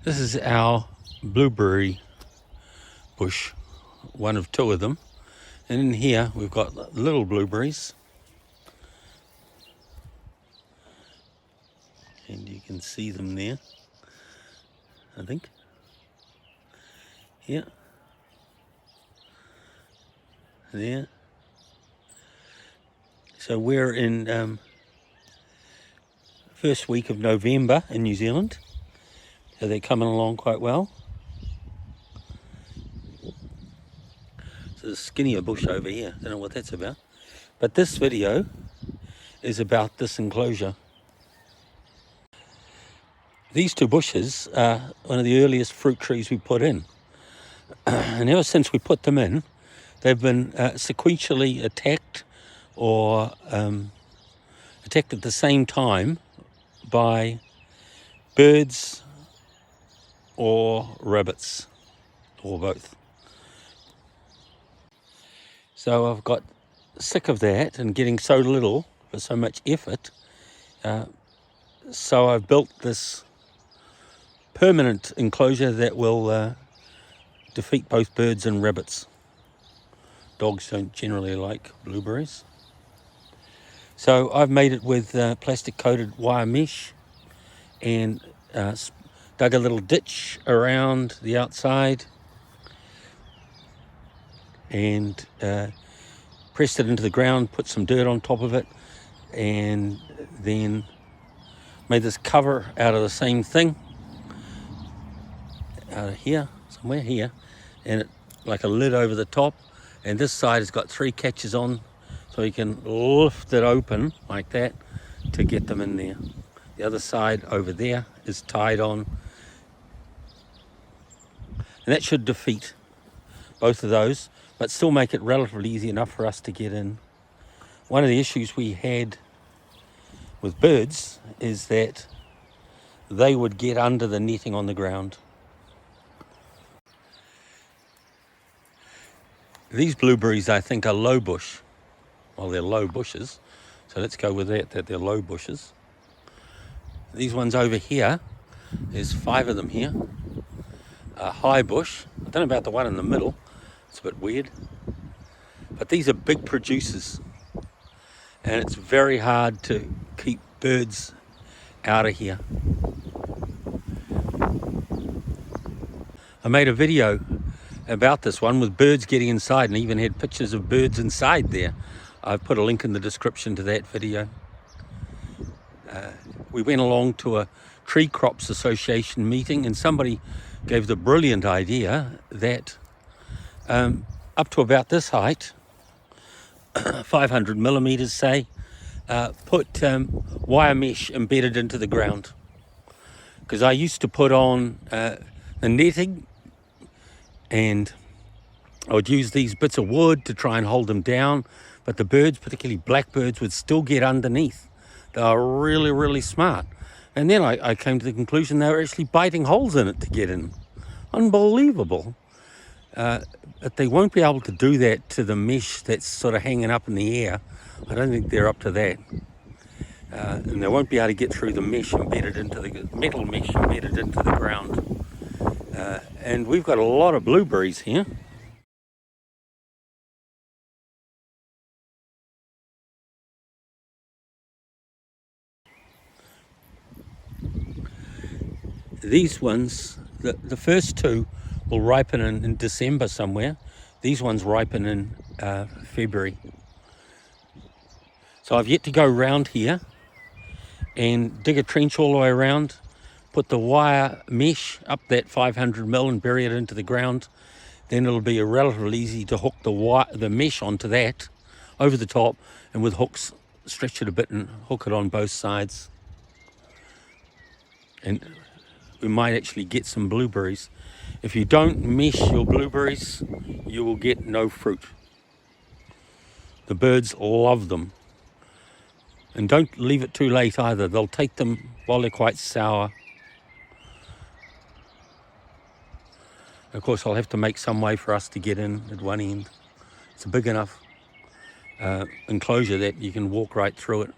This is our blueberry bush, one of two of them. And in here we've got little blueberries. And you can see them there, I think. Yeah. There. So we're in first week of November in New Zealand. So they're coming along quite well. So there's a skinnier bush over here. Don't know what that's about. But this video is about this enclosure. These two bushes are one of the earliest fruit trees we put in. And ever since we put them in, they've been sequentially attacked or attacked at the same time by birds or rabbits, or both. So I've got sick of that and getting so little for so much effort. So I've built this permanent enclosure that will defeat both birds and rabbits. Dogs don't generally like blueberries. So I've made it with plastic coated wire mesh and dug a little ditch around the outside and pressed it into the ground, put some dirt on top of it, and then made this cover out of the same thing, out of here, somewhere here, and it like a lid over the top. And this side has got 3 catches on, so you can lift it open like that to get them in there. The other side over there is tied on, and that should defeat both of those, but still make it relatively easy enough for us to get in. One of the issues we had with birds is that they would get under the netting on the ground. These blueberries, I think, are low bush. Well, they're low bushes, so let's go with that they're low bushes. These ones over here, there's 5 of them here, are high bush. I don't know about the one in the middle, it's a bit weird. But these are big producers, and it's very hard to keep birds out of here. I made a video about this one with birds getting inside, and even had pictures of birds inside there. I've put a link in the description to that video. We went along to a Tree Crops Association meeting, and somebody gave the brilliant idea that up to about this height, 500 millimeters say, put wire mesh embedded into the ground. Because I used to put on the netting, and I would use these bits of wood to try and hold them down, but the birds, particularly blackbirds, would still get underneath. They are really, really smart. And then I came to the conclusion they were actually biting holes in it to get in. Unbelievable. But they won't be able to do that to the mesh that's sort of hanging up in the air. I don't think they're up to that. And they won't be able to get through the mesh embedded into the metal mesh embedded into the ground. And we've got a lot of blueberries here. These ones, the first 2 will ripen in December somewhere. These ones ripen in February. So I've yet to go round here and dig a trench all the way around, put the wire mesh up that 500 mil and bury it into the ground. Then it'll be relatively easy to hook the mesh onto that over the top, and with hooks stretch it a bit and hook it on both sides. And we might actually get some blueberries. If you don't mesh your blueberries, you will get no fruit. The birds love them. And don't leave it too late either. They'll take them while they're quite sour. Of course, I'll have to make some way for us to get in at one end. It's a big enough enclosure that you can walk right through it.